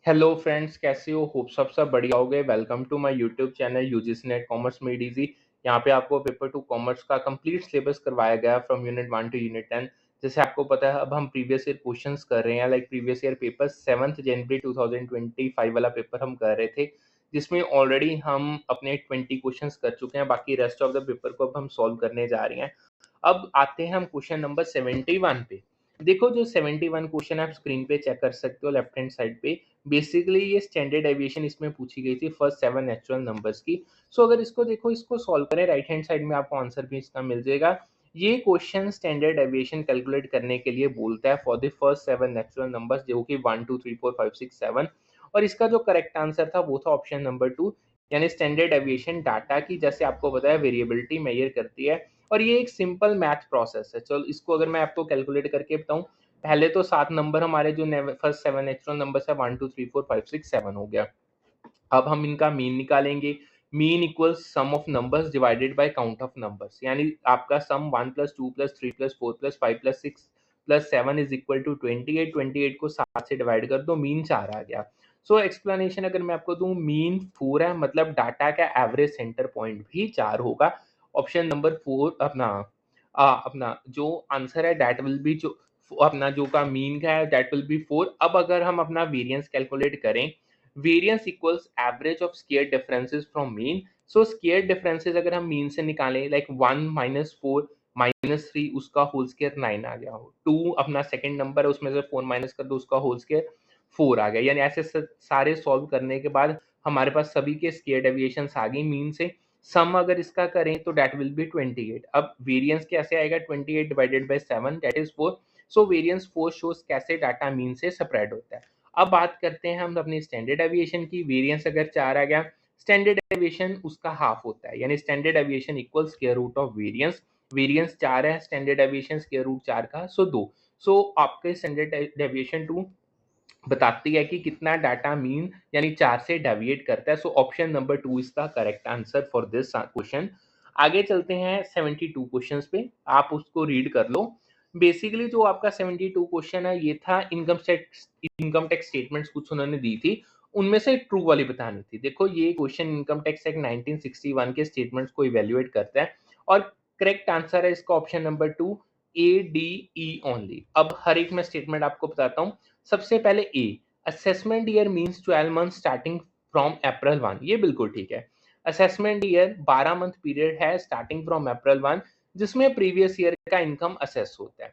Hello friends, कैसे हो? Hope सब बढ़िया हो गए। Welcome to my YouTube channel UGC NET commerce made easy. यहाँ पे आपको पेपर टू कॉमर्स का कंप्लीट सिलेबस करवाया गया फ्रॉम यूनिट 1 टू यूनिट 10। जैसे आपको पता है, अब हम प्रीवियस ईयर क्वेश्चंस कर रहे हैं। लाइक प्रीवियस ईयर पेपर 7 जनवरी 2025 वाला पेपर हम कर रहे थे, जिसमें ऑलरेडी हम अपने 20 क्वेश्चंस कर चुके हैं। बाकी रेस्ट ऑफ द पेपर को अब हम सॉल्व करने जा रहे हैं। अब आते हैं हम क्वेश्चन नंबर 71 पे। देखो, जो 71 क्वेश्चन आप स्क्रीन पे चेक कर सकते हो लेफ्ट हैंड साइड पे। बेसिकली ये स्टैंडर्ड डेविएशन इसमें पूछी गई थी फर्स्ट 7 नेचुरल नंबर्स की। सो अगर इसको देखो, इसको सॉल्व करें, राइट हैंड साइड में आपको आंसर भी इसका मिल जाएगा। ये क्वेश्चन स्टैंडर्ड डेविएशन कैलकुलेट करने के लिए बोलता है for the first 7 natural numbers, जो कि 1 2 3 4 5 6 7। और इसका जो करेक्ट आंसर था वो था ऑप्शन नंबर 2, यानी स्टैंडर्ड डेविएशन डाटा की, जैसे आपको बताया, वेरिएबिलिटी मेजर करती है। और ये एक सिंपल मैथ प्रोसेस है। चलो इसको अगर मैं आपको कैलकुलेट करके बताऊं, पहले तो 7 नंबर हमारे जो फर्स्ट 7 नेचुरल नंबर्स है 1 2 3 4 5 6 7 हो गया। अब हम इनका मीन निकालेंगे। Mean equals sum of numbers divided by count of numbers, यानी आपका sum 1 plus 2 plus 3 plus 4 plus 5 plus 6 plus 7 is equal to 28। 28 को 7 से डिवाइड कर दो, मीन 4 आ गया। सो एक्सप्लेनेशन अगर मैं आपको दूं, मीन 4 है, मतलब डाटा का एवरेज सेंटर पॉइंट भी 4 होगा। ऑप्शन नंबर 4 अपना जो आंसर है दैट विल बी, जो अपना जो का मीन का है दैट विल बी 4। अब अगर हम अपना वेरिएंस कैलकुलेट करें, variance equals average of square differences from mean. So square differences अगर हम मीन से निकालें, लाइक 1 माइनस 4 माइनस 3, उसका होल स्क्वायर 9 आ गया हो। 2 अपना सेकंड नंबर है, उसमें से 4 माइनस कर दो, उसका होल स्क्वायर 4 आ गया। यानी ऐसे सारे सॉल्व करने के बाद हमारे पास सभी के स्क्वायर डेविएशंस आ गई मीन से। सम अगर इसका करें तो दैट विल बी 28। अब वेरिएंस कैसे आएगा? 28 divided by 7 that is 4। So variance 4 shows कैसे डाटा मीन से स्प्रेड होता है। अब बात करते हैं हम अपनी स्टैंडर्ड डेविएशन की। वेरिएंस अगर 4 आ गया, स्टैंडर्ड डेविएशन उसका हाफ होता है, यानी standard deviation equal square root of variance. Variance 4 है, स्टैंडर्ड डेविएशन स्क्वायर रूट 4 का, सो 2। सो आपके स्टैंडर्ड डेविएशन 2 बताती है कि कितना डाटा मीन यानी 4 से डेविएट करता है। सो option number 2 is the correct answer for this question. आगे चलते हैं 72 क्वेश्चंस पे, आप उसको रीड कर लो। बेसिकली जो आपका 72 क्वेश्चन है, ये था इनकम टैक्स स्टेटमेंट्स कुछ उन्होंने दी थी, उनमें से ट्रू वाली बतानी थी। देखो, ये क्वेश्चन इनकम टैक्स एक्ट 1961 के स्टेटमेंट्स को इवेल्युएट करता है। और करेक्ट आंसर है इसका option number 2, A D E only. अब हर एक में स्टेटमेंट आपको बताता हूँ। सबसे पहले A, assessment year means 12 month starting from April 1, ये बिल्कुल ठीक है। असेसमेंट ईयर 12 मंथ पीरियड है स्टार्टिंग फ्रॉम अप्रैल 1, जिसमें प्रीवियस ईयर का इनकम असेस होता है।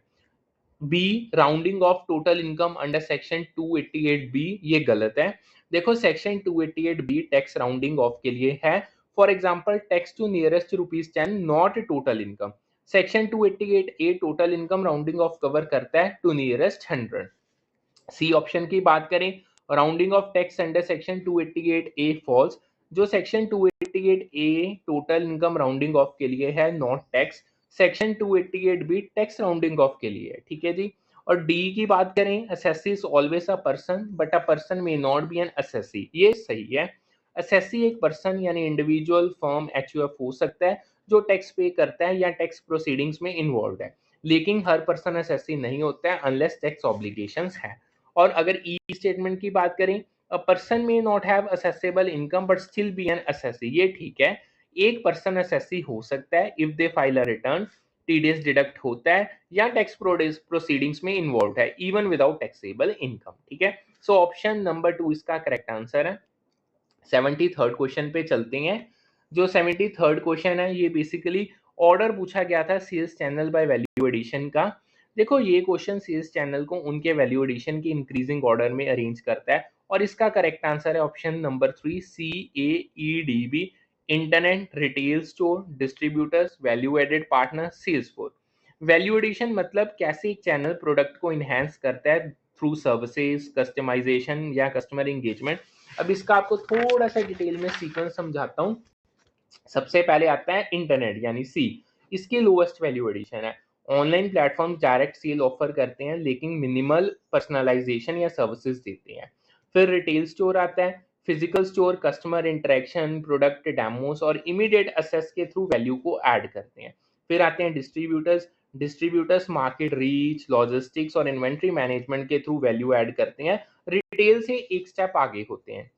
B, rounding off total income under section 288 B, ये गलत है। देखो, section 288 B tax rounding off के लिए है। For example, tax to nearest ₹10 not total income. Section 288 A total income rounding off cover करता है टू नियरेस्ट 100। सी ऑप्शन की बात करें, rounding off tax under section 288 ए फॉल्स। जो सेक्शन 288 ए total income rounding off के लिए है, not tax. Section 288 B tax rounding off के लिए है, ठीक है जी। और डी की बात करें, assessee is always a person but a person may not be N assessee, ये सही है। असेसी एक पर्सन यानी इंडिविजुअल, फर्म, एचयूएफ हो सकता है जो टैक्स पे करता है या टैक्स प्रोसीडिंग्स में इन्वॉल्व है, लेकिन हर पर्सन असेसी नहीं होता है अनलेस टैक्स ऑब्लिगेशंस है। और अगर ई स्टेटमेंट की बात करें, a person may not have accessible income but still be N assessee, ये ठीक है। एक पर्सन असेसी हो सकता है if they file a return, TDS deduct होता है या टैक्स प्रोसीडिंग्स में इन्वॉल्व है इवन विदाउट टैक्सेबल इनकम, ठीक है। सो ऑप्शन नंबर 2 इसका करेक्ट आंसर है। 73rd क्वेश्चन पे चलते हैं। जो 73rd क्वेश्चन है, ये बेसिकली ऑर्डर पूछा गया था sales channel by value addition का। देखो, ये क्वेश्चन सेल्स चैनल को उनके वैल्यू एडिशन की इंक्रीजिंग ऑर्डर में अरेंज करता है। और इसका करेक्ट आंसर है option number 3, C A E D B, internet, retail store, distributors, value added partner, sales force. Value addition मतलब कैसे एक चैनल प्रोडक्ट को इनहेंस करता है थ्रू सर्विसेज, कस्टमाइजेशन या कस्टमर एंगेजमेंट। अब इसका आपको थोड़ा सा डिटेल में सीक्वेंस समझाता हूँ। सबसे पहले आता है इंटरनेट यानी सी, इसकी लोएस्ट वैल्यू एडिशन है। Online platform direct cell offer करते हैं लेकिन मिनिमल पर्सनलाइजेशन या सर्विसेज देते हैं। फिर रिटेल स्टोर आता है, physical store customer interaction, product demos और इमीडिएट असेस के थ्रू वैल्यू को ऐड करते हैं। फिर आते हैं distributors. Distributors market reach, logistics और इन्वेंट्री मैनेजमेंट के थ्रू वैल्यू ऐड करते हैं। डिटेल से एक स्टेप आगे होते हैं।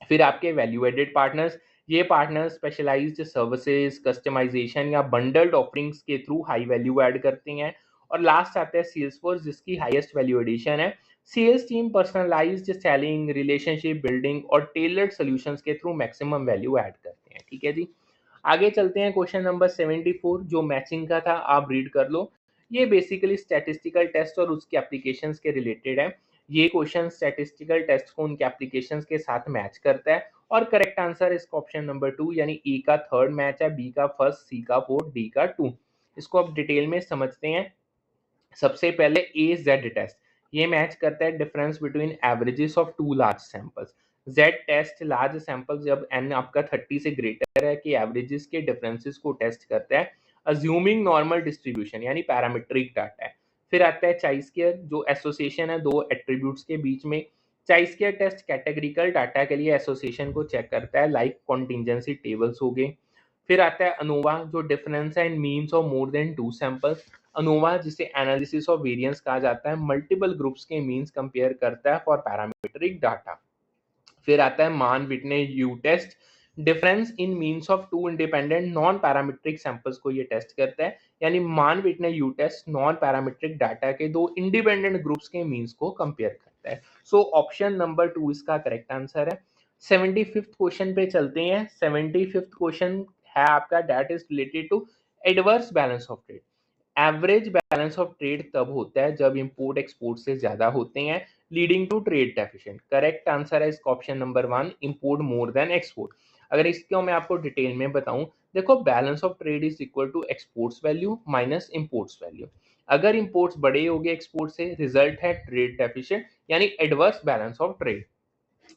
फिर आपके वैल्यू एडेड पार्टनर्स, ये पार्टनर्स स्पेशलाइज्ड सर्विसेज, कस्टमाइजेशन या बंडल्ड ऑफरिंग्स के थ्रू हाई वैल्यू ऐड करते हैं। और लास्ट आता है सेल्स फोर्स, जिसकी हाईएस्ट वैल्यू एडिशन है। Sales team personalised selling, relationship building और टेलर्ड सॉल्यूशंस के थ्रू मैक्सिमम वैल्यू ऐड करते हैं। ठीक है जी। आगे चलते हैं क्वेश्चन नंबर 74 जो मैचिंग का था, आप रीड कर लो। ये बेसिकली स्टैटिस्टिकल टेस्ट और उसके एप्लीकेशंस के रिलेटेड है। ये क्वेश्चन स्टैटिस्टिकल टेस्ट को उनके एप्लीकेशंस के साथ मैच करता है। और करेक्ट आंसर इसका ऑप्शन नंबर 2 यानी ए का थर्ड मैच है, बी का फर्स्ट, सी का फोर्थ, डी का 2। इसको अब डिटेल में समझते हैं। सबसे पहले ए जेड टेस्ट, ये मैच करता है difference between averages of two large samples. Z test large sample जब एन आपका 30 से ग्रेटर है कि एवरेजेस के डिफरेंसेस को टेस्ट करता है, अज्यूमिंग नॉर्मल डिस्ट्रीब्यूशन यानी पैरामीट्रिक डाटा है। फिर आता है चाई स्क्वायर, जो एसोसिएशन है दो एट्रीब्यूट्स के बीच में। चाई स्क्वायर टेस्ट कैटेगरिकल डाटा के लिए एसोसिएशन को चेक करता है, लाइक कॉन्टिजेंसी टेबल्स हो गए। फिर आता है अनोवा, जो डिफरेंस है in means of more than two samples. ANOVA, जिसे एनालिसिस ऑफ वेरिएंस कहा जाता है, मल्टीपल ग्रुप्स के मीन्स कंपेयर करता है फॉर पैरामीट्रिक डाटा। फिर आता है Mann Whitney U test, difference in means of two independent non parametric samples को ये टेस्ट करता है, यानी Mann Whitney U test non parametric data के दो इंडिपेंडेंट ग्रुप्स के मीन्स को कंपेयर करता है। सो ऑप्शन नंबर 2 इसका करेक्ट आंसर है। 75th क्वेश्चन पे चलते हैं। 75th क्वेश्चन है आपका, that is related to adverse balance of trade. Average balance of trade तब होता है जब इंपोर्ट एक्सपोर्ट से ज्यादा होते हैं, leading to trade deficient. Correct answer है इसका option number 1, import more than export. अगर इसको मैं आपको डिटेल में बताऊं, देखो balance of trade is equal to exports value minus imports value. अगर इंपोर्ट्स बड़े हो गए एक्सपोर्ट से, रिजल्ट है ट्रेड डेफिशिएंट यानी एडवर्स बैलेंस ऑफ ट्रेड।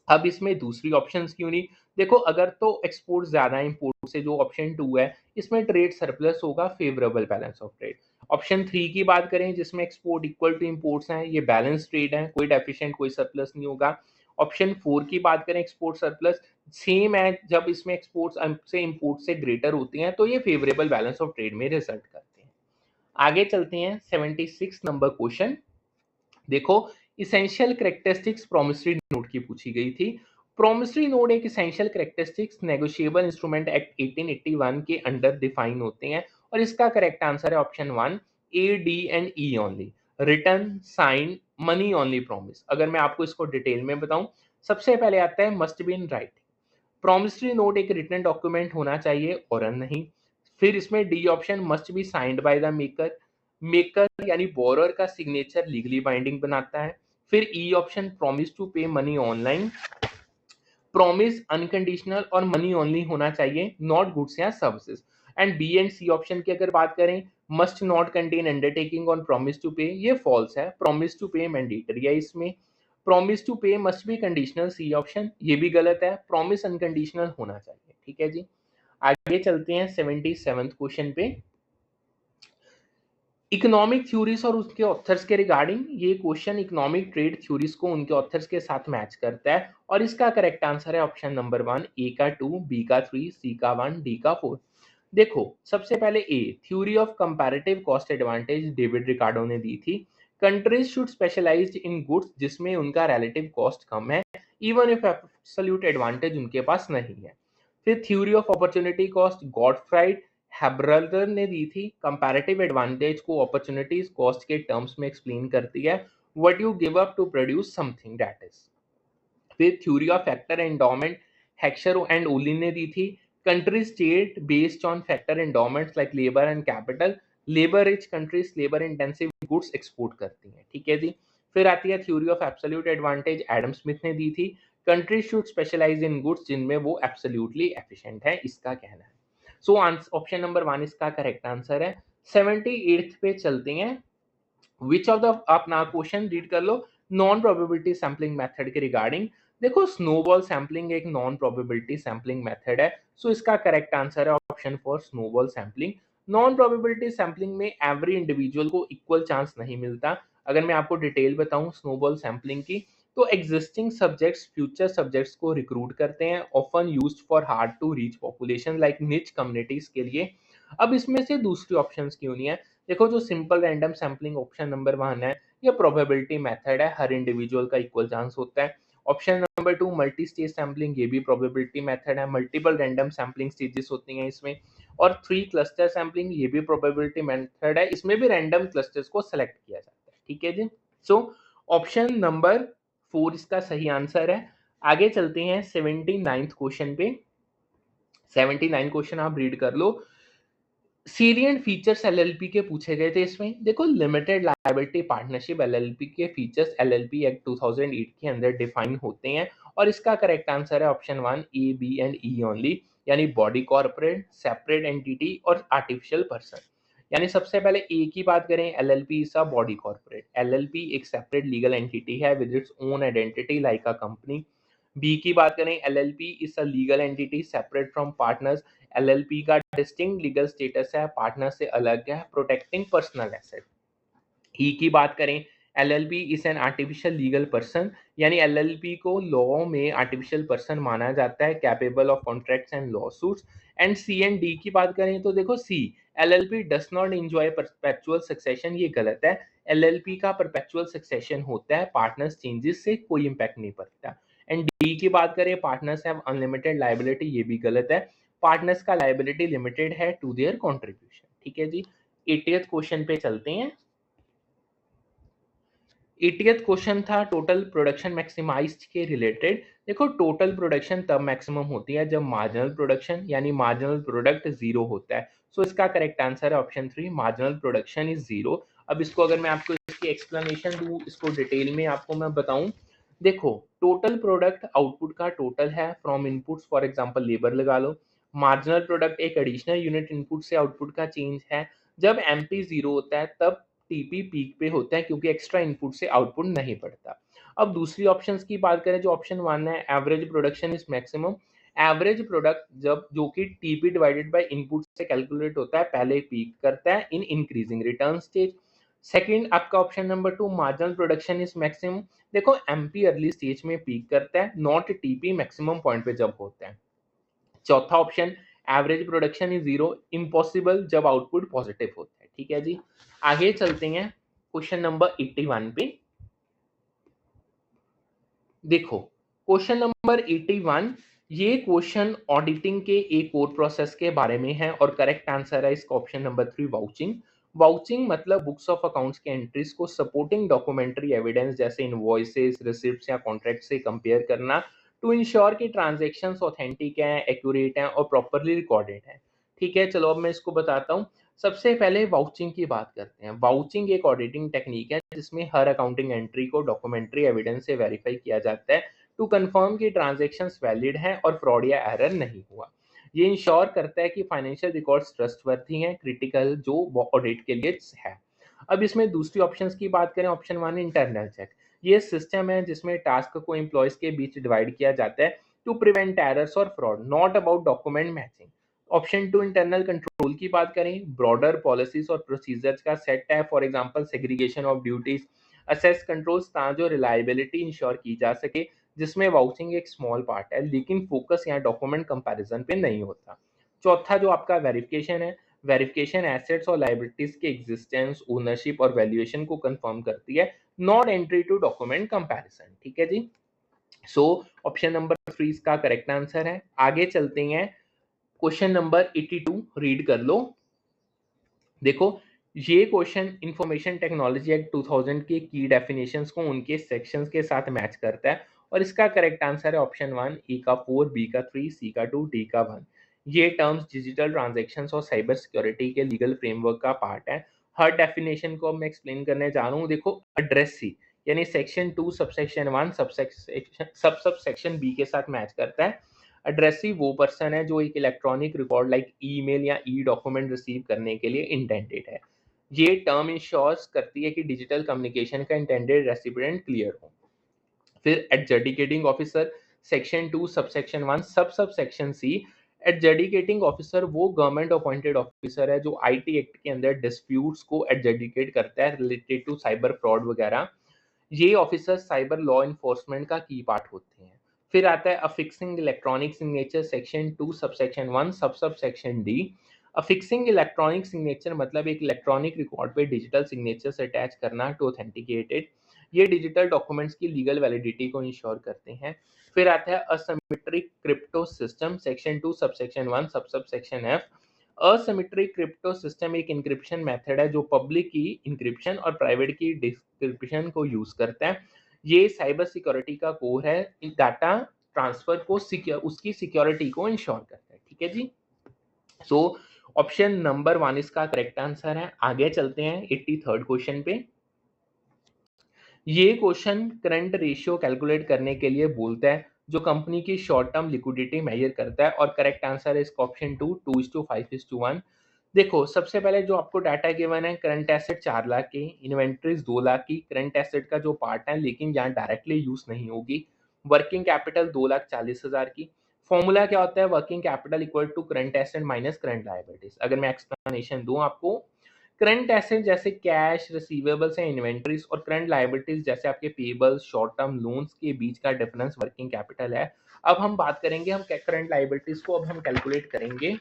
अब इसमें दूसरी ऑप्शंस क्यों नहीं? देखो अगर तो एक्सपोर्ट ज्यादा है इंपोर्ट से, जो ऑप्शन 2 है, इसमें ट्रेड सरप्लस होगा, favourable balance of trade. Option 3 की बात करें जिसमें एक्सपोर्ट इक्वल टू इंपोर्ट्स हैं, ये बैलेंस ट्रेड है, कोई डेफिशिएंट कोई सरप्लस नहीं होगा। ऑप्शन 4 की बात करें एक्सपोर्ट सरप्लस, सेम है, जब इसमें एक्सपोर्ट से इंपोर्ट से ग्रेटर होती हैं तो ये फेवरेबल बैलेंस ऑफ ट्रेड में रिजल्ट करते हैं। आगे चलते हैं 76 नंबर क्वेश्चन। देखो इसेंशियल करेक्टरिस्टिक्स प्रोमिसरी नोट की पूछी गई थी। प्रोमिसरी नोट एक essential characteristics negotiable instrument act 1881 के अंडर डिफाइन होते हैं। और इसका करेक्ट आंसर है option 1, A D and E only. Return, sign, money only promise. अगर मैं आपको इसको डिटेल में बताऊं, सबसे पहले आता है must be in writing. Promissory note एक रिटन डॉक्यूमेंट होना चाहिए और नहीं। फिर इसमें D option must be signed by the maker. Maker यानी बोरर का सिग्नेचर लीगली बाइंडिंग बनाता है। फिर E option promise to pay money online. Promise unconditional और मनी ओनली होना चाहिए, नॉट गुड्स या सर्विसेज। And B and C option की अगर बात करें, must not contain undertaking on promise to पे, ये फॉल्स है, प्रॉमिस टू पे मैंडेटरी है इसमें। Promise to pay must be conditional, C option, ये भी गलत है, प्रॉमिस अनकंडीशनल होना चाहिए। ठीक है जी। आगे चलते हैं 77th क्वेश्चन पे। इकोनॉमिक थ्योरीज और उसके ऑथर्स के रिगार्डिंग ये क्वेश्चन इकोनॉमिक ट्रेड थ्योरीज को उनके ऑथर्स के साथ मैच करता है। और इसका करेक्ट आंसर है ऑप्शन नंबर 1, ए का 2, बी का 3, सी का 1, डी का 4। देखो सबसे पहले A, theory of comparative cost advantage David Ricardo ने दी थी। Countries should specialized in goods जिसमें उनका रिलेटिव कॉस्ट कम है, इवन इफ एब्सोल्यूट एडवांटेज उनके पास नहीं है। फिर theory of opportunity cost Gottfried Haberler ने दी थी। कंपैरेटिव एडवांटेज को अपॉर्चुनिटीज कॉस्ट के टर्म्स में एक्सप्लेन करती है, what you give up to produce something, that is. फिर theory of factor endowment Heckscher and Ohlin ने दी थी। Country state based on factor endowments like labour and capital, labour rich countries labour intensive goods export करती हैं। ठीक है जी। फिर आती है theory of absolute advantage, Adam Smith ने दी थी। Country should specialise in goods जिनमें वो एब्सोल्युटली एफिशिएंट है, इसका कहना है। सो ऑप्शन नंबर 1 इसका करेक्ट आंसर है। 78th पे चलते हैं। विच ऑफ द, अपना क्वेश्चन रीड कर लो, नॉन प्रोबेबिलिटी सैम्पलिंग मेथड के रिगार्डिंग। देखो स्नोबॉल सैम्पलिंग एक नॉन प्रोबेबिलिटी सैम्पलिंग मेथड है, सो इसका करेक्ट आंसर है option 4, snowball sampling. Non probability sampling में एवरी इंडिविजुअल को इक्वल चांस नहीं मिलता। अगर मैं आपको डिटेल बताऊं स्नोबॉल सैम्पलिंग की, तो एग्जिस्टिंग सब्जेक्ट्स फ्यूचर सब्जेक्ट्स को रिक्रूट करते हैं, often used for hard to reach population like niche communities के लिए। अब इसमें से दूसरी ऑप्शंस क्यों नहीं है? देखो जो simple random sampling option number 1 है, ये प्रोबेबिलिटी मेथड है, हर इंडिविजुअल का इक्वल चांस होता है। Option number 2 multi stage sampling, ये भी प्रोबेबिलिटी मेथड है, मल्टीपल रैंडम सैम्पलिंग स्टेजेस होती हैं इसमें। और 3 क्लस्टर सैम्पलिंग, ये भी प्रोबेबिलिटी मेथड है, इसमें भी रैंडम क्लस्टर्स को सेलेक्ट किया जाता है। ठीक है जी। सो ऑप्शन नंबर 4 इसका सही आंसर है। आगे चलते हैं 79th क्वेश्चन पे। 79 क्वेश्चन आप रीड कर लो। सीरियंट फीचर्स एलएलपी के पूछे गए थे इसमें। देखो लिमिटेड लायबिलिटी पार्टनरशिप एलएलपी के फीचर्स एलएलपी एक्ट 2008 के अंदर डिफाइन होते हैं और इसका करेक्ट आंसर है option 1 A B and E only, यानी बॉडी कॉर्पोरेट, सेपरेट एंटिटी और आर्टिफिशियल पर्सन। यानी सबसे पहले ए की बात करें, LLP is a body corporate. LLP एक सेपरेट लीगल एंटिटी है with its own identity like a company. B की बात करें, LLP is a legal entity separate from partners. LLP का डिस्टिंक्ट लीगल स्टेटस है, पार्टनर से अलग है, प्रोटेक्टिंग पर्सनल एसेट। ई की बात करें, LLP is an artificial legal person, यानी एलएलपी को लॉ में आर्टिफिशियल पर्सन माना जाता है, capable of contracts and lawsuits. And C and D की बात करें तो देखो C, LLP does not enjoy perpetual succession, ये गलत है। एलएलपी का परपेचुअल सक्सेशन होता है, पार्टनर्स चेंजेस से कोई इंपैक्ट नहीं पड़ता। एंड डी की बात करें, पार्टनर्स हैव अनलिमिटेड लायबिलिटी, ये भी गलत है। पार्टनर्स का लायबिलिटी लिमिटेड है टू देयर कॉन्ट्रीब्यूशन। ठीक है जी। 80th क्वेश्चन पे चलते हैं। 80th क्वेश्चन था टोटल प्रोडक्शन मैक्सिमाइज्ड के रिलेटेड। देखो टोटल प्रोडक्शन तब मैक्सिमम होती है जब मार्जिनल प्रोडक्शन यानी मार्जिनल प्रोडक्ट जीरो होता है। सो इसका करेक्ट आंसर है option 3, marginal production is zero. अब इसको अगर मैं आपको इसकी एक्सप्लेनेशन दूं, इसको डिटेल में आपको मैं बताऊं। देखो टोटल प्रोडक्ट आउटपुट का टोटल है from inputs, for example labour लगा लो। मार्जिनल प्रोडक्ट एक एडिशनल यूनिट इनपुट से आउटपुट का चेंज है। जब एमपी जीरो होता है तब टीपी पीक पे होता है क्योंकि एक्स्ट्रा इनपुट से आउटपुट नहीं पड़ता। अब दूसरी ऑप्शंस की बात करें, जो ऑप्शन 1 है, average production is maximum. Average product जब जो कि टीपी डिवाइडेड बाय इनपुट से कैलकुलेट होता है, पहले पीक करता है in increasing return stage. Second आपका option number 2, marginal production is maximum. देखो एमपी अर्ली स्टेज में पीक करता है, नॉट टीपी मैक्सिमम पॉइंट पे जब होता है। चौथा option, average production is zero, impossible जब आउटपुट पॉजिटिव होता है। ठीक है जी। आगे चलते हैं क्वेश्चन नंबर 81 पे। देखो क्वेश्चन नंबर 81, ये क्वेश्चन ऑडिटिंग के एक और प्रोसेस के बारे में है और करेक्ट आंसर है इसका ऑप्शन नंबर 3, वाउचिंग। वाउचिंग मतलब बुक्स ऑफ अकाउंट्स के एंट्रीज को सपोर्टिंग डॉक्यूमेंट्री एविडेंस जैसे इनवॉइसेस, रिसिप्ट्स या कॉन्ट्रैक्ट से कंपेयर करना टू इंश्योर कि ट्रांजैक्शंस ऑथेंटिक हैं, एक्यूरेट हैं और प्रॉपरली रिकॉर्डेड हैं। ठीक है, चलो अब मैं इसको बताता हूँ। सबसे पहले वाउचिंग की बात करते हैं। वाउचिंग एक ऑडिटिंग टेक्निक है जिसमें हर अकाउंटिंग एंट्री को डॉक्यूमेंट्री एविडेंस से वेरीफाई किया जाता है टू कंफर्म कि ट्रांजैक्शंस वैलिड हैं और फ्रॉड या एरर नहीं हुआ। ये इंश्योर करता है कि फाइनेंशियल रिकॉर्ड्स ट्रस्टवर्थी हैं, क्रिटिकल जो ऑडिट के लिए है। अब इसमें दूसरी ऑप्शंस की बात करें, ऑप्शन 1 इंटरनल चेक। ये सिस्टम है जिसमें टास्क को एम्प्लॉयज के बीच डिवाइड किया जाता है टू प्रिवेंट एरर्स और fraud, not about document matching. Option 2 internal control की बात करें, ब्रॉडर पॉलिसीज और प्रोसीजर्स का सेट है, for example segregation of duties, assess controls ताकि रिलायबिलिटी इंश्योर की जा सके, जिसमें वाउचिंग एक स्मॉल पार्ट है लेकिन फोकस यहाँ डॉक्यूमेंट कंपैरिजन पे नहीं होता। चौथा जो आपका वेरिफिकेशन है, वेरिफिकेशन एसेट्स और लायबिलिटीज के एग्जिस्टेंस, ओनरशिप और वैल्यूएशन को कंफर्म करती है, not entry to document comparison. ठीक है जी। सो ऑप्शन नंबर 3 इसका करेक्ट आंसर है। आगे चलते हैं क्वेश्चन नंबर 82, रीड कर लो। देखो ये क्वेश्चन इंफॉर्मेशन टेक्नोलॉजी एक्ट 2000 के की डेफिनेशंस को उनके सेक्शंस के साथ मैच करता है और इसका करेक्ट आंसर है ऑप्शन 1, ए का 4, बी का 3, सी का 2, डी का 1। ये टर्म्स डिजिटल ट्रांजैक्शंस और साइबर सिक्योरिटी के लीगल फ्रेमवर्क का पार्ट है। हर डेफिनेशन को मैं एक्सप्लेन करने जा रहा हूँ। देखो एड्रेस सी यानी section 2 subsection 1 sub section B के साथ मैच करता है। एड्रेसी वो पर्सन है जो एक इलेक्ट्रॉनिक रिकॉर्ड लाइक ईमेल या ई डॉक्यूमेंट रिसीव करने के लिए इंटेंडेड है। ये टर्म इंश्योर्स करती है कि डिजिटल कम्युनिकेशन का इंटेंडेड रेसिपिएंट क्लियर हो। फिर adjudicating officer, section 2 subsection 1 subsection सी। एडजुडिकेटिंग ऑफिसर वो गवर्नमेंट अपॉइंटेड ऑफिसर है जो आईटी एक्ट के अंदर डिस्प्यूट्स को एडजुडिकेट करता है रिलेटेड टू साइबर फ्रॉड वगैरह। ये ऑफिसर साइबर लॉ इन्फोर्समेंट का की पार्ट होते हैं। फिर आता है affixing electronic signature, section 2 subsection 1 subsection D. Affixing electronic signature मतलब एक इलेक्ट्रॉनिक रिकॉर्ड पे डिजिटल सिग्नेचर से अटैच करना टू ऑथेंटिकेटेड। ये डिजिटल डॉक्यूमेंट्स की लीगल वैलिडिटी को इंश्योर करते हैं। फिर आता है asymmetric crypto system, section 2 subsection 1 subsection F. Asymmetric crypto system एक इंक्रिप्शन मेथड है जो पब्लिक की इंक्रिप्शन और प्राइवेट की डिक्रिप्शन को यूज करता है। ये साइबर सिक्योरिटी का कोर है, डाटा ट्रांसफर को उसकी सिक्योरिटी को इंश्योर करता है। ठीक है जी। सो ऑप्शन नंबर 1 इसका करेक्ट आंसर है। आगे चलते हैं 83rd क्वेश्चन पे। ये क्वेश्चन करंट रेशियो कैलकुलेट करने के लिए बोलता है जो कंपनी की शॉर्ट टर्म लिक्विडिटी मेजर करता है, और करेक्ट आंसर है इसका ऑप्शन 2 2:5:1। देखो सबसे पहले जो आपको डाटा गिवन है, करंट एसेट 4 लाख की, इन्वेंट्रीज 2 लाख की, करंट एसेट का जो पार्ट है लेकिन यहाँ डायरेक्टली यूज नहीं होगी। वर्किंग कैपिटल 2,40,000 की। फॉर्मूला क्या होता है, working capital equal to current asset minus current liabilities. अगर मैं एक्सप्लेनेशन दूं आपको, करंट एसेट जैसे कैश, रिसीवेबल्स एंड इन्वेंटरीज, और करंट लायबिलिटीज जैसे आपके पेबल्स, शॉर्ट टर्म लोन्स के बीच का डिफरेंस वर्किंग कैपिटल है। अब हम बात करेंगे, हम करंट लायबिलिटीज को अब हम कैलकुलेट करेंगे।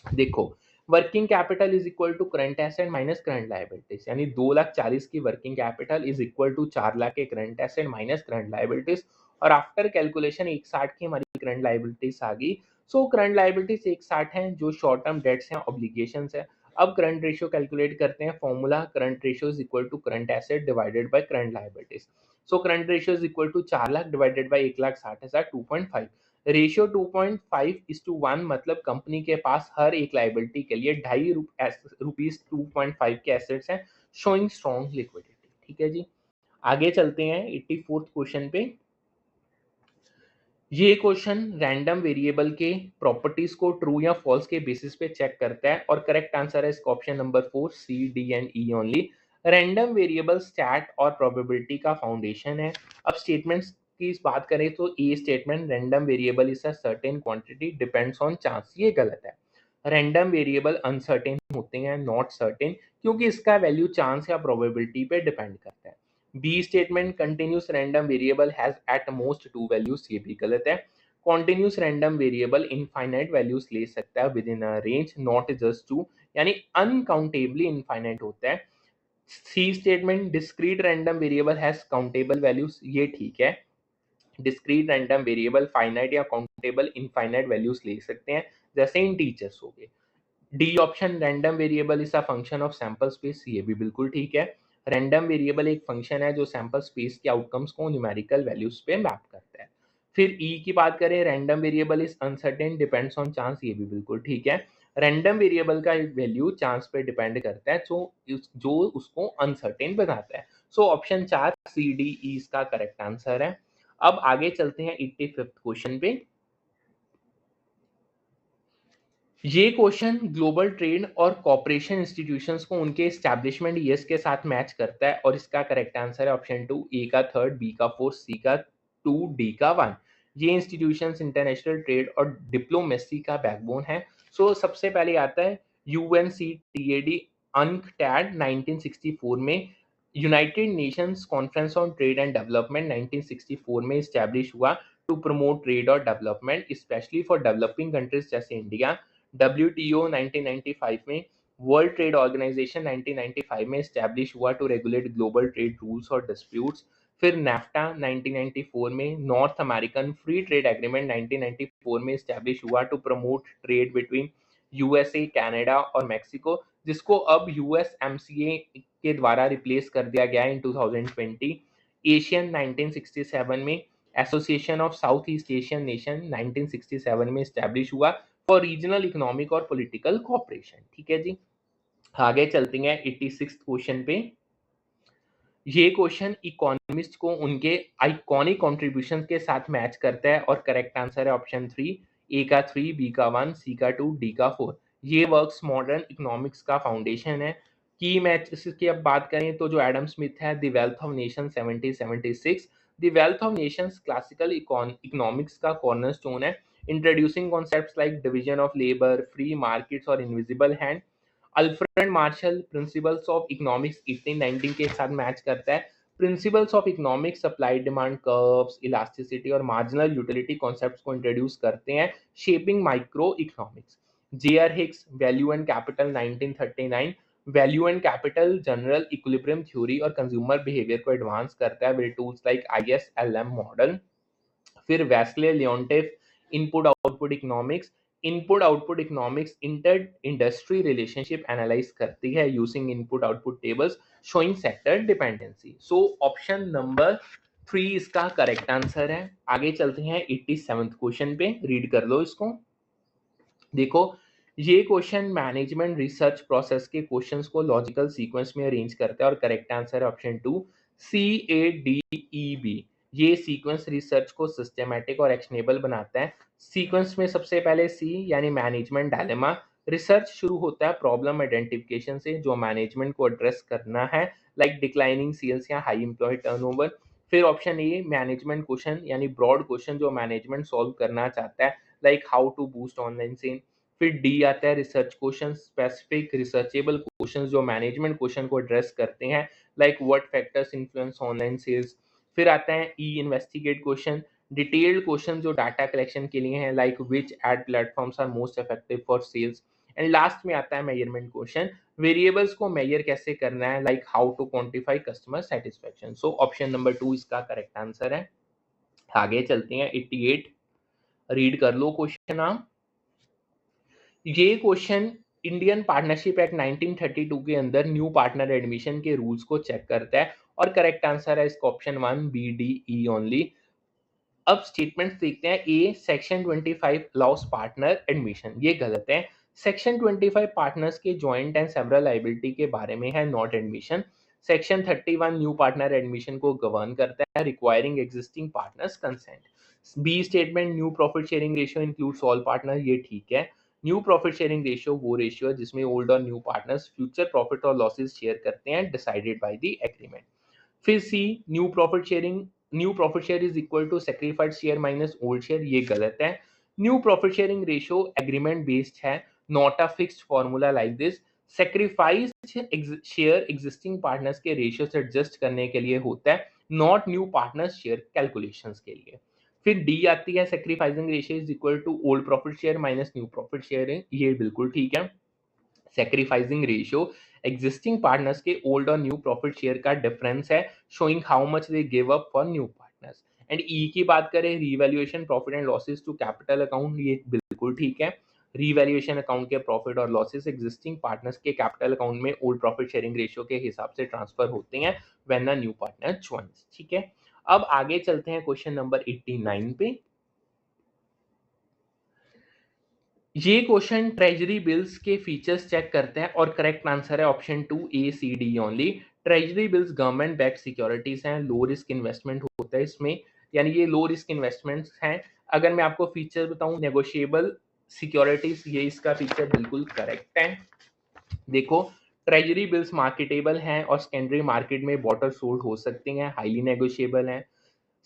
देखो working capital is equal to current asset minus current liabilities, यानी 2,40,000 की working capital is equal to 4 lakh के current asset minus current liabilities, और आफ्टर कैलकुलेशन 160 की हमारी करंट लायबिलिटीज आ गई। सो करंट लायबिलिटीज 160 है जो शॉर्ट टर्म डेट्स हैं, ऑब्लिगेशंस है। अब करंट रेशियो कैलकुलेट करते हैं। Formula current ratio is equal to current asset divided by current liabilities. So current ratio is equal to 4 lakh divided by 1,60,000 2.5। Ratio 2.5:1 मतलब company के पास हर एक लाइबिलिटी के लिए ₹2.5 2.5 के एसेट्स हैं, शोइंग स्ट्रॉन्ग लिक्विडिटी। ठीक है जी। आगे चलते हैं 84th क्वेश्चन पे। ये क्वेश्चन रैंडम वेरिएबल के प्रॉपर्टीज को ट्रू या फॉल्स के बेसिस पे चेक करता है, और करेक्ट आंसर है इसका option number 4 C D and E only. Random variable stat और प्रोबेबिलिटी का फाउंडेशन है। अब स्टेटमेंट्स की बात करें तो A statement, random variable is a certain quantity depends on chance, ये गलत है। रैंडम वेरिएबल अनसर्टेन होते हैं, नॉट सर्टेन, क्योंकि इसका वैल्यू चांस या प्रोबेबिलिटी पे डिपेंड करता है। B statement, continuous random variable has at most 2 values, ये भी गलत है। Continuous random variable infinite values ले सकता है within a range, not just 2, यानी अनकाउंटेबली इनफाइनाइट होता है। C statement, discrete random variable has countable values, ये ठीक है। डिस्क्रीट रैंडम वेरिएबल फाइनाइट या काउंटेबल इनफाइनाइट वैल्यूज ले सकते हैं, जैसे इंटीजर्स हो गए। D option, random variable is a function of sample space, ये भी बिल्कुल ठीक है। रैंडम वेरिएबल एक फंक्शन है जो सैंपल स्पेस के आउटकम्स को न्यूमेरिकल वैल्यूज पे मैप करता है। फिर ई की बात करें, random variable is uncertain depends on chance, ये भी बिल्कुल ठीक है। रैंडम वेरिएबल का वैल्यू चांस पे डिपेंड करता है, जो उसको अनसर्टेन बनाता है। So option 4 C D E इसका करेक्ट आंसर है। अब आगे चलते हैं 85th क्वेश्चन पे। ये क्वेश्चन ग्लोबल ट्रेड और कॉपरेशन इंस्टीट्यूशंस को उनके एस्टैब्लिशमेंट ईयर्स के साथ मैच करता है, और इसका करेक्ट आंसर है ऑप्शन 2 ए का 3rd, बी का 4th, सी का 2, डी का 1। ये इंस्टीट्यूशंस इंटरनेशनल ट्रेड और डिप्लोमेसी का बैकबोन है। सो सबसे पहले आता है यूएनसीटीएडी, अनक्टैड 1964 में। United Nations conference on trade and development 1964 में इस्टेब्लिश हुआ टू प्रमोट ट्रेड और development specially for developing countries जैसे इंडिया। WTO 1995 में। वर्ल्ड ट्रेड ऑर्गेनाइजेशन 1995 में स्टैब्लिश हुआ to regulate global trade rules और डिस्प्यूट्स। फिर नेफ्टा 1994 में। North American free trade agreement 1994 में स्टैब्लिश हुआ to promote trade between USA, Canada और मेक्सिको, जिसको अब यूएसएमसीए के द्वारा रिप्लेस कर दिया गया है इन 2020। एशियन 1967 में। Association of south east Asian nation 1967 में स्टैब्लिश हुआ फॉर रीजनल इकोनॉमिक और पॉलिटिकल कोऑपरेशन। ठीक है जी। आगे चलते हैं 86th क्वेश्चन पे। ये क्वेश्चन इकोनॉमिस्ट को उनके आइकॉनिक कॉन्ट्रीब्यूशन के साथ मैच करता है, और करेक्ट आंसर है ऑप्शन 3 ए का 3, बी का 1, सी का 2, डी का 4। ये वर्क्स मॉडर्न इकोनॉमिक्स का फाउंडेशन है। की मैच की अब बात करें तो जो एडम स्मिथ है, the wealth of nation 1776, the wealth of nations classical economics का कॉर्नरस्टोन है, introducing concepts like division of labour, free markets और invisible hand. Alfred Marshall principles of economics 1819 के साथ मैच करता है। Principles of economics supply demand curves, elasticity और marginal utility concepts को introduce करते हैं, shaping micro economics. J.R. Hicks, Value and Capital 1939, value and capital general equilibrium theory और consumer behaviour को एडवांस करता है with tools like ISLM model. फिर Wassily Leontief, input output economics inter industry relationship analyse करती है using input output tables showing sector dependency. So option number 3 इसका correct answer है। आगे चलते हैं 87th क्वेश्चन पे, रीड कर लो इसको। देखो, ये क्वेश्चन मैनेजमेंट रिसर्च प्रोसेस के क्वेश्चंस को लॉजिकल सीक्वेंस में अरेंज करता है और करेक्ट आंसर है ऑप्शन 2 CADEB। ये सीक्वेंस रिसर्च को सिस्टमैटिक और एक्शनेबल बनाता है। सीक्वेंस में सबसे पहले C यानी मैनेजमेंट डायलेमा, रिसर्च शुरू होता है प्रॉब्लम आइडेंटिफिकेशन से जो मैनेजमेंट को एड्रेस करना है, लाइक डिक्लाइनिंग सेल्स या हाई एम्प्लॉय टर्नओवर। फिर ऑप्शन ए मैनेजमेंट क्वेश्चन यानी ब्रॉड क्वेश्चन जो मैनेजमेंट सॉल्व करना चाहता है, like how to boost online sale. फिर डी आता है research question, specific researchable question जो मैनेजमेंट क्वेश्चन को एड्रेस करते हैं, like what factors influence online sales. फिर आता है E investigate question, detailed question जो डाटा कलेक्शन के लिए हैं, like which add platforms are most effective for sales. And last में आता है मेजरमेंट क्वेश्चन, वेरिएबल्स को मेजर कैसे करना है, like how to quantify customer satisfaction. So option number 2 इसका करेक्ट आंसर है। आगे चलते हैं 88, रीड कर लो क्वेश्चन आप। ये क्वेश्चन इंडियन पार्टनरशिप एक्ट 1932 के अंदर न्यू पार्टनर एडमिशन के रूल्स को चेक करता है और करेक्ट आंसर है इसका ऑप्शन 1 BDE ओनली। अब स्टेटमेंट्स देखते हैं। A section 25 allows partner admission, ये गलत है। सेक्शन 25 पार्टनर्स के जॉइंट एंड सेवरल लायबिलिटी के बारे में है, not admission. Section 31 new partner admission को गवर्न करता है, requiring existing partners consent. B statement new profit sharing ratio includes all partner, ये ठीक है। न्यू प्रॉफिट शेयरिंग रेशियो वो रेशियो है जिसमें ओल्ड और न्यू पार्टनर्स फ्यूचर प्रॉफिट और लॉसेस शेयर करते हैं, डिसाइडेड बाय द एग्रीमेंट। फिर C new profit share is equal to sacrificed share minus old share, ये गलत है। New profit sharing ratio agreement based है, not a fixed formula like this. Sacrifice share existing partners के ratio से adjust करने के लिए होता है, not new partners share calculations के लिए। फिर डी आती है sacrificing ratio is equal to old profit share minus new profit share, ये बिल्कुल ठीक है। सेक्रीफाइसिंग रेशियो एग्जिस्टिंग पार्टनर्स के ओल्ड और न्यू प्रॉफिट शेयर का डिफरेंस है, showing how much they give up for new partners. And E की बात करें, revaluation profit and losses to capital account, ये बिल्कुल ठीक है। रीवैल्यूएशन अकाउंट के प्रॉफिट और लॉसेस एग्जिस्टिंग पार्टनर्स के कैपिटल अकाउंट में ओल्ड प्रॉफिट शेयरिंग रेशियो के हिसाब से ट्रांसफर होते हैं when a new partner joins, ठीक है। अब आगे चलते हैं क्वेश्चन नंबर 89 पे। ये क्वेश्चन ट्रेजरी बिल्स के फीचर्स चेक करते हैं और करेक्ट आंसर है option 2 ACD only. Treasury bills government back securities हैं, लो रिस्क इन्वेस्टमेंट होता है इसमें, यानी ये लो रिस्क इन्वेस्टमेंट्स हैं। अगर मैं आपको फीचर बताऊं, नेगोशिएबल सिक्योरिटीज, ये इसका फीचर बिल्कुल करेक्ट है। देखो, ट्रेजरी बिल्स मार्केटेबल हैं और सेकेंडरी मार्केट में बॉटर सोल्ड हो सकती हैं, हाईली नेगोशिएबल हैं।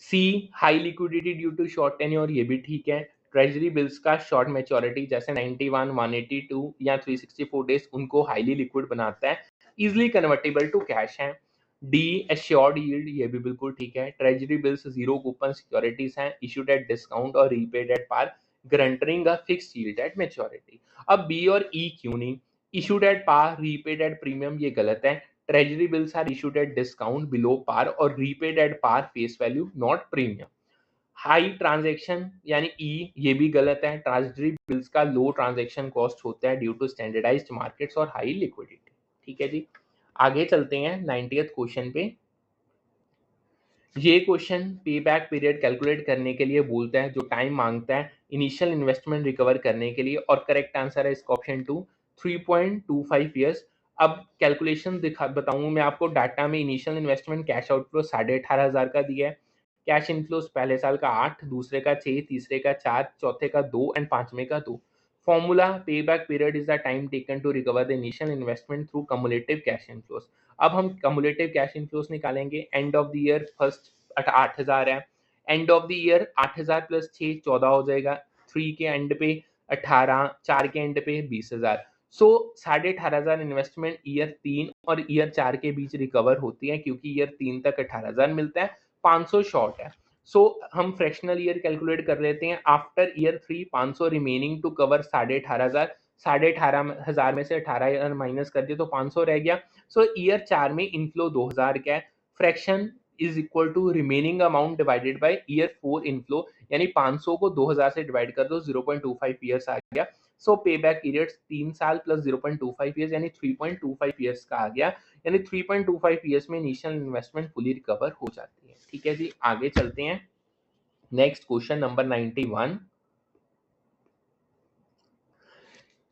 C high liquidity due to short tenure, ये भी ठीक है। ट्रेजरी बिल्स का शॉर्ट मैच्योरिटी जैसे 91, 182 या 364 डेज उनको हाईली लिक्विड बनाता है, इजिली कन्वर्टेबल टू कैश है। डी एश्योर्ड यील्ड, ये भी बिल्कुल ठीक है। Treasury bills zero coupon securities हैं, इशूड एट डिस्काउंट और repaid at par, guaranteeing a fixed yield at maturity. अब बी और ई क्यों नहीं? Issued at par, repaid at premium, ये गलत है। Treasury bills are issued at discount below par और repaid at par face value not premium. High transaction यानी ई, ये भी गलत है। ट्रेजरी बिल्स का लो ट्रांजैक्शन कॉस्ट होता है ड्यू टू स्टैंडर्डाइज्ड मार्केट्स और हाई लिक्विडिटी, ठीक है जी। आगे चलते हैं 90th क्वेश्चन पे। ये क्वेश्चन पे बैक पीरियड कैलकुलेट करने के लिए बोलता है, जो टाइम मांगता है इनिशियल इन्वेस्टमेंट रिकवर करने के लिए, और करेक्ट आंसर है इसका ऑप्शन 2 3.25 ईयर्स। अब कैलकुलेशन दिखा बताऊं मैं आपको। डाटा में इनिशियल इन्वेस्टमेंट कैश आउटफ्लो 18,500 का दिया है, कैश इनफ्लोस पहले साल का 8, दूसरे का 6, तीसरे का 4, चौथे का 2 एंड पांचवें का 2। Formula payback period is the time taken to recover the initial investment through cumulative cash inflows. अब हम कम्युलेटिव कैश इनफ्लोस निकालेंगे। End of the year first 8,000 है, end of the year 8,000 plus 6 14 हो जाएगा, 3 के and पे 18, 4 के and पे 20,000। सो 18,500 इन्वेस्टमेंट ईयर 3 और ईयर 4 के बीच रिकवर होती है, क्योंकि ईयर 3 तक 18,000 मिलता है, 500 शॉर्ट है। सो हम फ्रैक्शनल ईयर कैलकुलेट कर लेते हैं। After year 3 500 remaining to cover 18,500, 18,500 में से 18,000 माइनस कर दिया तो 500 रह गया। सो ईयर 4 में इनफ्लो 2000 का है, fraction is equal to remaining amount divided by year 4 inflow, यानी 500 को 2000 से डिवाइड कर दो, 0.25 ईयर्स आ गया। सो पे बैक पीरियड 3 साल प्लस 0.25 ईयर्स यानी 3.25 ईयर्स का आ गया, यानी 3.25 ईयर्स में इनिशियल इन्वेस्टमेंट फुली रिकवर हो जाती है। ठीक है जी, आगे चलते हैं। Next question number 91।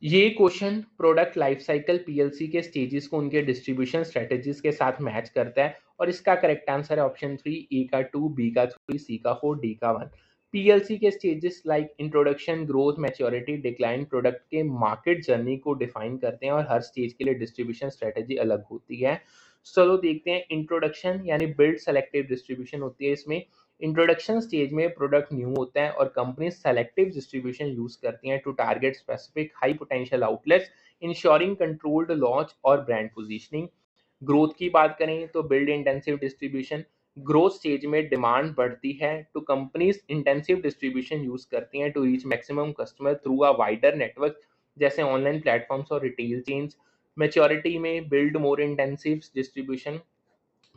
ये question product life cycle PLC के स्टेजेस को उनके डिस्ट्रीब्यूशन स्ट्रेटजीज के साथ मैच करता है और इसका करेक्ट आंसर है ऑप्शन 3, ए का 2, बी का 3, सी का 4, डी का 1। पीएलसी के stages like introduction, growth, maturity, decline product के मार्केट जर्नी को डिफाइन करते हैं और हर स्टेज के लिए डिस्ट्रीब्यूशन स्ट्रेटजी अलग होती है। चलो देखते हैं। इंट्रोडक्शन यानी बिल्ड सेलेक्टिव डिस्ट्रीब्यूशन होती है। इसमें इंट्रोडक्शन स्टेज में प्रोडक्ट न्यू होता है और कंपनी सेलेक्टिव डिस्ट्रीब्यूशन यूज करती हैं to target specific high potential outlets, ensuring controlled launch और ब्रांड पोजीशनिंग। ग्रोथ की बात करें तो build intensive distribution, growth stage में डिमांड बढ़ती है तो कंपनीज इंटेंसिव डिस्ट्रीब्यूशन यूज करती हैं to reach maximum customer through a wider network, जैसे ऑनलाइन प्लेटफॉर्म्स और रिटेल चेन्स। मैच्योरिटी में build more intensive distribution,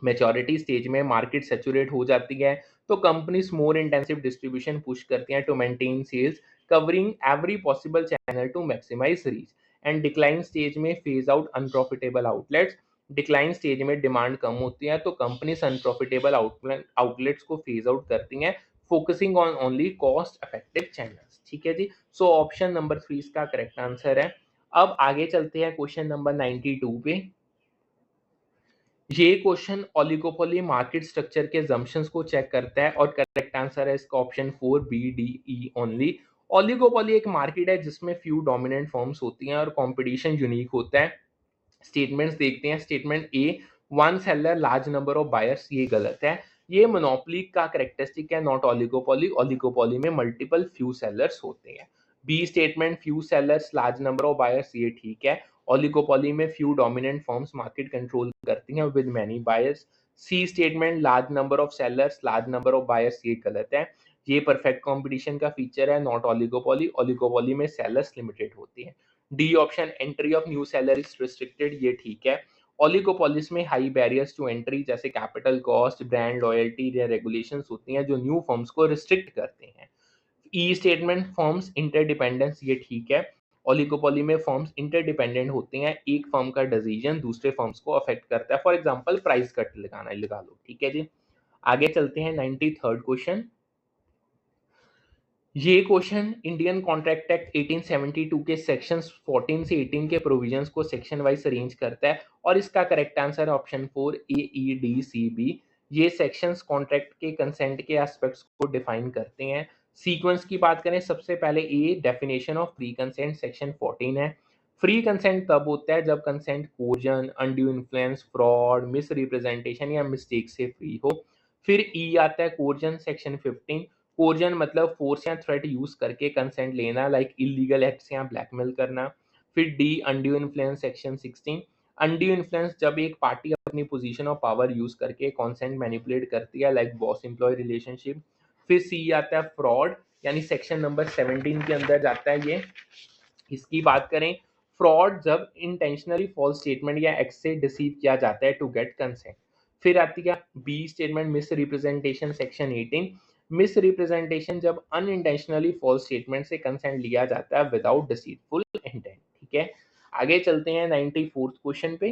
maturity stage में मार्केट सैचुरेट हो जाती है तो companies more intensive distribution push करती हैं to maintain sales, covering every possible channel to maximise reach. And decline stage में phase out unprofitable outlets, decline stage में demand कम होती है तो कंपनीज अनप्रॉफिटेबल आउटलेट्स को फेज आउट करती हैं, focusing on only cost effective channels. ठीक है जी, सो ऑप्शन नंबर 3 इसका करेक्ट आंसर है। अब आगे चलते हैं क्वेश्चन नंबर 92 पे। ये क्वेश्चन ओलिगोपोली मार्केट स्ट्रक्चर के जम्पशंस को चेक करता है और करेक्ट आंसर है इसका option 4, B D E only. Oligopoly एक मार्केट है जिसमें फ्यू डोमिनेंट फर्म्स होती हैं और कंपटीशन यूनिक होता है। स्टेटमेंट्स देखते हैं। Statement A, one seller large number of buyers, ये गलत है। ये मोनोपोली का करेक्टरिस्टिक है, नॉट ओलिगोपोली। ओलिगोपोली में मल्टीपल फ्यू सेलर्स होते हैं। B statement, few sellers large number of buyers, ये ठीक है। ओलिगोपोली में few dominant firms market control करती हैं with many buyers. C statement, large number of sellers large number of buyers, ये गलत है। ये परफेक्ट कंपटीशन का फीचर है, नॉट ओलिगोपोली। ओलिगोपोली में सेलर्स लिमिटेड होती हैं। D option, entry of new seller is restricted, ये ठीक है। ओलिगोपोलिस में हाई बैरियर्स टू एंट्री जैसे कैपिटल कॉस्ट, ब्रांड लॉयल्टी या रेगुलेशंस होती हैं जो न्यू फर्म्स को रिस्ट्रिक्ट करते हैं। ई स्टेटमेंट, फर्म्स इंटरडिपेंडेंस, ये ठीक है। ओलिगोपोली में फर्म्स इंटरडिपेंडेंट होते हैं, एक फर्म का डिसीजन दूसरे फर्म्स को अफेक्ट करता है, फॉर एग्जांपल प्राइस कट लगाना लगा लो। ठीक है जी, आगे चलते हैं। 93rd question. ये क्वेश्चन इंडियन कॉन्ट्रैक्ट एक्ट 1872 के सेक्शंस 14 से 18 के प्रोविजंस को सेक्शन वाइज अरेंज करता है और इसका करेक्ट आंसर है option 4, A E D C B. ये सेक्शंस कॉन्ट्रैक्ट के कंसेंट के एस्पेक्ट्स को डिफाइन करते हैं। सीक्वेंस की बात करें, सबसे पहले A, definition of free consent, section 14 है। फ्री कंसेंट तब होता है जब consent coercion, undue influence, fraud, misrepresentation या मिस्टेक से फ्री हो। फिर ई आता है कोर्जन, सेक्शन 15। कोर्जन मतलब फोर्स या थ्रेट यूज करके कंसेंट लेना, लाइक इलीगल एक्ट्स या ब्लैकमेल करना। फिर D, undue influence, section 16। Undue influence जब एक पार्टी अपनी पोजीशन ऑफ पावर यूज करके कंसेंट मैनिपुलेट करती है, लाइक बॉस एम्प्लॉय रिलेशनशिप। फिर सी आता है फ्रॉड, यानी सेक्शन नंबर 17 के अंदर जाता है ये। इसकी बात करें, फ्रॉड जब इंटेंशनली फॉल्स स्टेटमेंट या एक्ट से डिसीव किया जाता है टू गेट कंसेंट। फिर आती है B statement, misrepresentation, section 18। Misrepresentation जब अनइंटेंशनली फॉल्स स्टेटमेंट से कंसेंट लिया जाता है विदाउट डिसीटफुल इंटेंट। ठीक है, आगे चलते हैं 94th क्वेश्चन पे।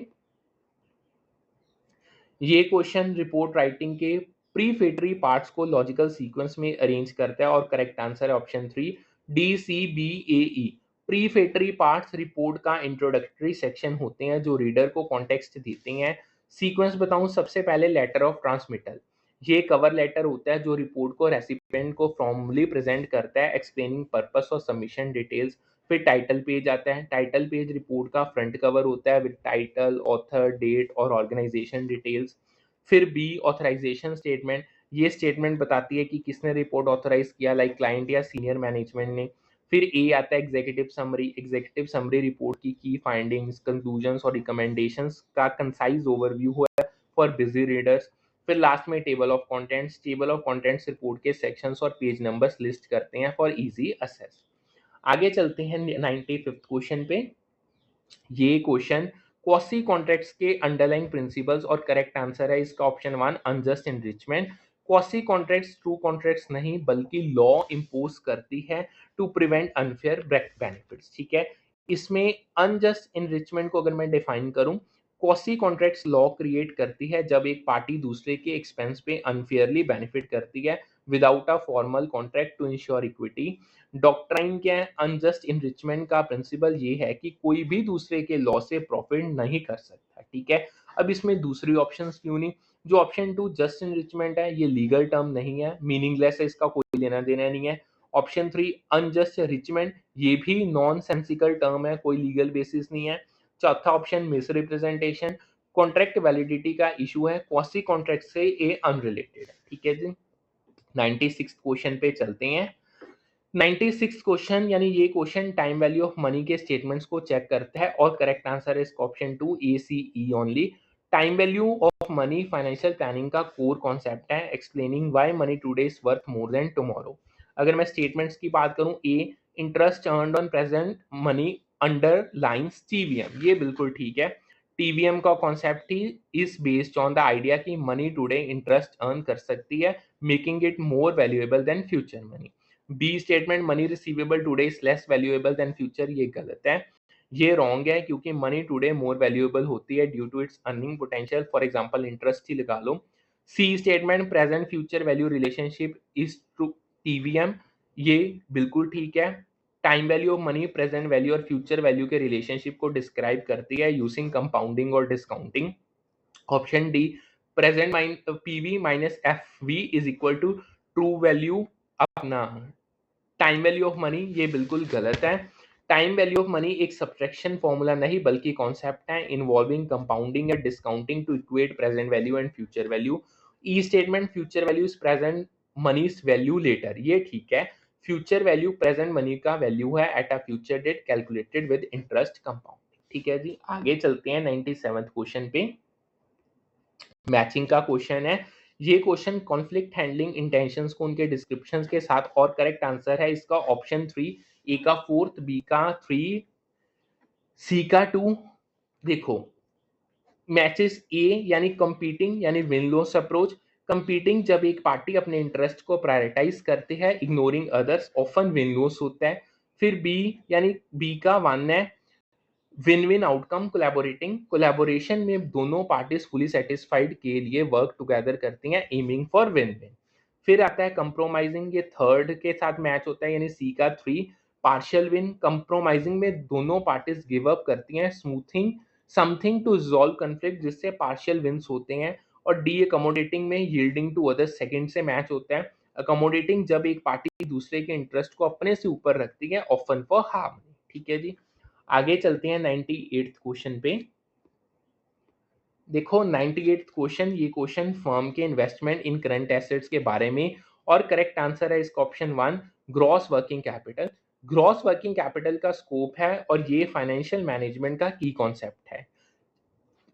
ये क्वेश्चन रिपोर्ट राइटिंग के प्रीफेटरी पार्ट्स को लॉजिकल सीक्वेंस में अरेंज करता है और करेक्ट आंसर है ऑप्शन 3, डी सी बी ए ई। प्रीफेटरी पार्ट्स रिपोर्ट का इंट्रोडक्टरी सेक्शन होते हैं जो रीडर को कॉन्टेक्स्ट देते हैं। सीक्वेंस बताऊं, सबसे पहले लेटर ऑफ ट्रांसमिटल, ये कवर लेटर होता है जो रिपोर्ट को रेसिपिएंट को फॉर्मली प्रेजेंट करता है, एक्सप्लेनिंग पर्पस और सबमिशन डिटेल्स। फिर टाइटल पेज आता है। टाइटल पेज रिपोर्ट का फ्रंट कवर होता है विद टाइटल, ऑथर, डेट और ऑर्गेनाइजेशन डिटेल्स। फिर बी, ऑथराइजेशन स्टेटमेंट, ये स्टेटमेंट बताती है कि किसने रिपोर्ट ऑथराइज किया, लाइक क्लाइंट या सीनियर मैनेजमेंट ने। फिर ए आता है executive summary. Executive summary report की फाइंडिंग्स, कंक्लूजन्स और रिकमेंडेशंस का कंसाइज ओवरव्यू है फॉर बिजी रीडर्स। फिर लास्ट में table of contents. Table of contents report के सेक्शंस और पेज नंबर्स लिस्ट करते हैं फॉर इजी असेस। आगे चलते हैं 95th क्वेश्चन पे। ये क्वेश्चन क्वासी कॉन्ट्रैक्ट्स के अंडरलाइंग प्रिंसिपल्स और करेक्ट आंसर है इसका option 1 unjust enrichment. Quasi contracts true contracts नहीं बल्कि लॉ इंपोज करती है टू प्रिवेंट अनफेयर बेनिफिट्स, ठीक है। इसमें अनजस्ट एनरिचमेंट को अगर मैं डिफाइन करूं, क्वासी कॉन्ट्रैक्ट्स लॉ क्रिएट करती है जब एक पार्टी दूसरे के एक्सपेंस पे अनफेयरली बेनिफिट करती है without a formal contract to ensure equity. Doctrine क्या है? अनजस्ट इनरिचमेंट का प्रिंसिपल ये है कि कोई भी दूसरे के लॉ से प्रॉफिट नहीं कर सकता, ठीक है। अब इसमें दूसरी ऑप्शन क्यों नहीं? जो ऑप्शन 2 जस्ट इनरिचमेंट है ये लीगल टर्म नहीं है, मीनिंगलेस है, इसका कोई लेना देना नहीं है। ऑप्शन 3 अनजस्ट रिचमेंट ये भी नॉन सेंसिकल टर्म है, कोई लीगल बेसिस नहीं है। चौथा option miss representation, contract validity का इशू है, क्वासी कॉन्ट्रैक्ट से ये अनरिलेटेड है, ठीक है जी। 96 क्वेश्चन पे चलते हैं। 96 क्वेश्चन यानी ये question time value of money के स्टेटमेंट्स को चेक करता है और करेक्ट आंसर है इसका option 2 A C E only. Time value of money financial planning का कोर कॉन्सेप्ट है, explaining why money today is worth more than tomorrow. अगर मैं स्टेटमेंट्स की बात करूं, A interest earned on present money underlines TVM, ये बिल्कुल ठीक है। टीवीएम का कॉन्सेप्ट ही is based on the idea कि मनी टुडे इंटरेस्ट अर्न कर सकती है, making it more valuable than future money. B statement money receivable today is less valuable than future, ये गलत है, ये रॉन्ग है क्योंकि मनी टुडे मोर वैल्यूएबल होती है due to its earning potential, for example interest ही लगा लो। C statement present future value relationship is to TVM, ये बिल्कुल ठीक है। Time value of money present value और फ्यूचर वैल्यू के रिलेशनशिप को डिस्क्राइब करती है यूजिंग कंपाउंडिंग और discounting. Option D present PV minus F V is equal to true value अपना टाइम वैल्यू ऑफ मनी, ये बिल्कुल गलत है। टाइम वैल्यू ऑफ मनी एक सब्ट्रैक्शन फॉर्मूला नहीं बल्कि कॉन्सेप्ट है इन्वॉल्विंग कंपाउंडिंग या discounting to equate present value and future value. E statement future value is present money's value later, ये ठीक है। फ्यूचर वैल्यू प्रेजेंट मनी का वैल्यू है at a future date calculated with interest compounding, ठीक है जी। आगे चलते हैं 97th क्वेश्चन पे। मैचिंग का क्वेश्चन है ये क्वेश्चन, कॉन्फ्लिक्ट हैंडलिंग इंटेंशंस को उनके डिस्क्रिप्शंस के साथ, और करेक्ट आंसर है इसका ऑप्शन 3 ए का 4th, बी का 3, सी का 2। देखो मैचेस ए यानी कंपीटिंग यानी विन लॉस अप्रोच। कंपीटिंग जब एक पार्टी अपने इंटरेस्ट को प्रायोरिटाइज करती है ignoring others, often win loss होता है। फिर बी यानी बी का 1 है win win outcome, collaborating collaboration में दोनों पार्टीज फुली सेटिस्फाइड के लिए वर्क टुगेदर करती हैं एमिंग फॉर विन विन। फिर आता है कंप्रोमाइजिंग, ये थर्ड के साथ मैच होता है यानी सी का 3 पार्शियल विन। कंप्रोमाइजिंग में दोनों पार्टीज गिव अप करती हैं smoothing something to resolve conflict, जिससे पार्शियल विन्स होते हैं। और डी अकोमोडेटिंग में यील्डिंग टू अदर सेकंड से मैच होता है। अकोमोडेटिंग जब एक पार्टी दूसरे के इंटरेस्ट को अपने से ऊपर रखती है ऑफन फॉर हार्मनी, ठीक है जी। आगे चलते हैं 98th क्वेश्चन पे। देखो 98th क्वेश्चन, ये क्वेश्चन फर्म के इन्वेस्टमेंट इन करंट एसेट्स के बारे में, और करेक्ट आंसर है इसका option 1 gross working capital. Gross working capital का स्कोप है और ये फाइनेंशियल मैनेजमेंट का की कॉन्सेप्ट है।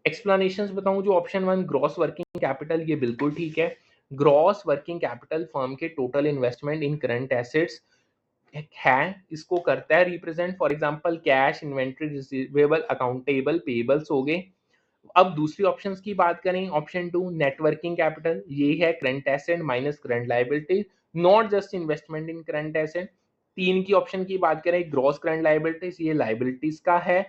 एक्सप्लेनेशंस बताऊं, जो ऑप्शन 1 ग्रॉस वर्किंग कैपिटल, ये बिल्कुल ठीक है। ग्रॉस वर्किंग कैपिटल फर्म के total investment in current assets है, इसको करता है represent, for example cash, inventory, receivable, accountable, payables हो गए। अब दूसरी ऑप्शंस की बात करें, ऑप्शन 2 नेटवर्किंग कैपिटल, ये है current asset minus current liability, not just investment in current asset. तीन की ऑप्शन की बात करें ग्रॉस करंट लायबिलिटीज, ये लायबिलिटीज का है,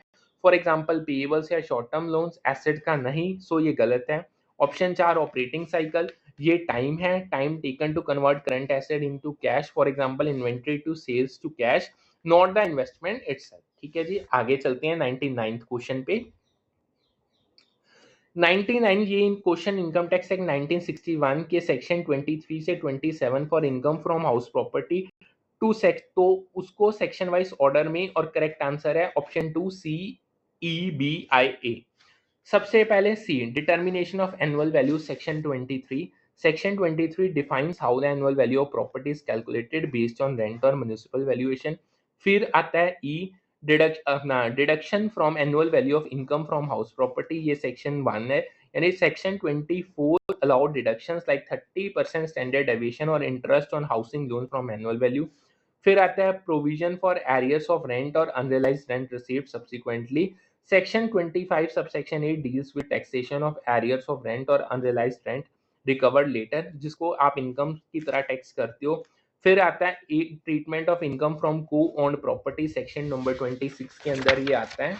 फॉर एग्जांपल पेबल्स या शॉर्ट टर्म लोन्स, एसेट का नहीं, सो ये गलत है। ऑप्शन 4 ऑपरेटिंग साइकिल, ये टाइम है, time taken to convert current asset into cash, for example inventory to sales to cash, not the investment itself, ठीक है जी। आगे चलते हैं 99th क्वेश्चन पे। 99 ये क्वेश्चन इनकम टैक्स एक्ट 1961 के सेक्शन 23 से 27 for income from house property to sect, तो उसको सेक्शन वाइज ऑर्डर में, और करेक्ट आंसर है option 2 C E B I A. सबसे पहले C determination of annual value, section 23। Section 23 defines how the annual value of property is calculated based on rent और municipal valuation. फिर आता है E deduction from annual value of income from house property, ये section 1 है। यानी section 24 allowed deductions like 30% standard deviation और interest on housing loan from annual value. फिर आता है provision for arrears of rent और unrealised rent received subsequently. Section 25 subsection 8 deals with taxation of arrears of rent और unrealised rent recovered later, जिसको आप income की तरह टैक्स करते हो। फिर आता है ट्रीटमेंट ऑफ इनकम फ्रॉम को ओन्ड प्रॉपर्टी, सेक्शन नंबर 26 के अंदर ये आता है।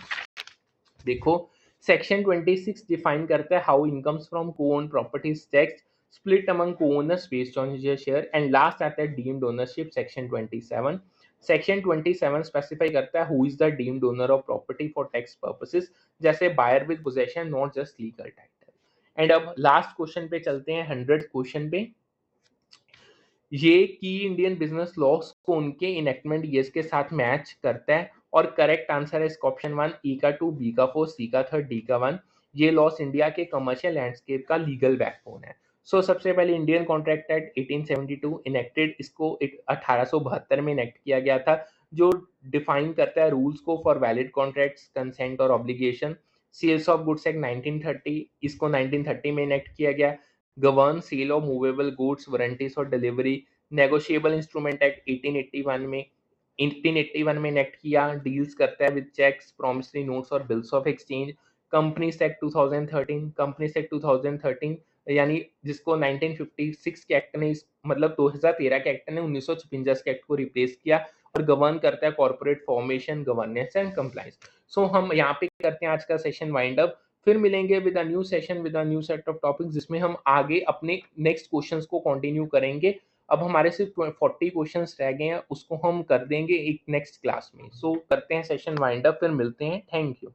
देखो सेक्शन 26 डिफाइन करता है how incomes from co own properties tax split among co owners based on your share. And last आता है deemed ownership, section 27। Section 27 specify करता है who is the deemed owner of property for tax purposes, जैसे buyer with possession, not just legal title. And अब last question पे चलते हैं, 100 question पे। ये की इंडियन बिजनेस लॉस को उनके इनेक्टमेंट ईयर्स के साथ मैच करता है और करेक्ट आंसर है इसका ऑप्शन 1, ई का 2, बी का 4, सी का 3, डी का 1। ये लॉस इंडिया के कमर्शियल लैंडस्केप का लीगल बैकबोन है। सो सबसे पहले इंडियन कॉन्ट्रैक्ट एक्ट 1872 इनेक्टेड, इसको 1872 में इनेक्ट किया गया था, जो डिफाइन करता है रूल्स को फॉर वैलिड कॉन्ट्रैक्ट्स, कंसेंट और obligation. Sales of goods act 1930, इसको 1930 में इनेक्ट किया गया, govern sale of movable goods, warranties और डिलीवरी। नेगोशिएबल इंस्ट्रूमेंट एक्ट 1881 में इनेक्ट किया, डील्स करता है विद चेक्स, प्रॉमिसरी नोट्स और bills of exchange. Companies act 2013, companies act 2013 यानी जिसको 1956 के एक्ट ने मतलब 2013 के एक्ट ने 1956 के एक्ट को रिप्लेस किया और गवर्न करता है corporate formation, governance and compliance. So हम यहाँ पे करते हैं आज का सेशन वाइंड अप। फिर मिलेंगे with a new session with a new set of topics, जिसमें हम आगे अपने नेक्स्ट क्वेश्चंस को कंटिन्यू करेंगे। अब हमारे सिर्फ 40 क्वेश्चंस रह गए हैं, उसको हम कर देंगे एक नेक्स्ट क्लास में। सो करते हैं सेशन वाइंड अप, फिर मिलते हैं। Thank you.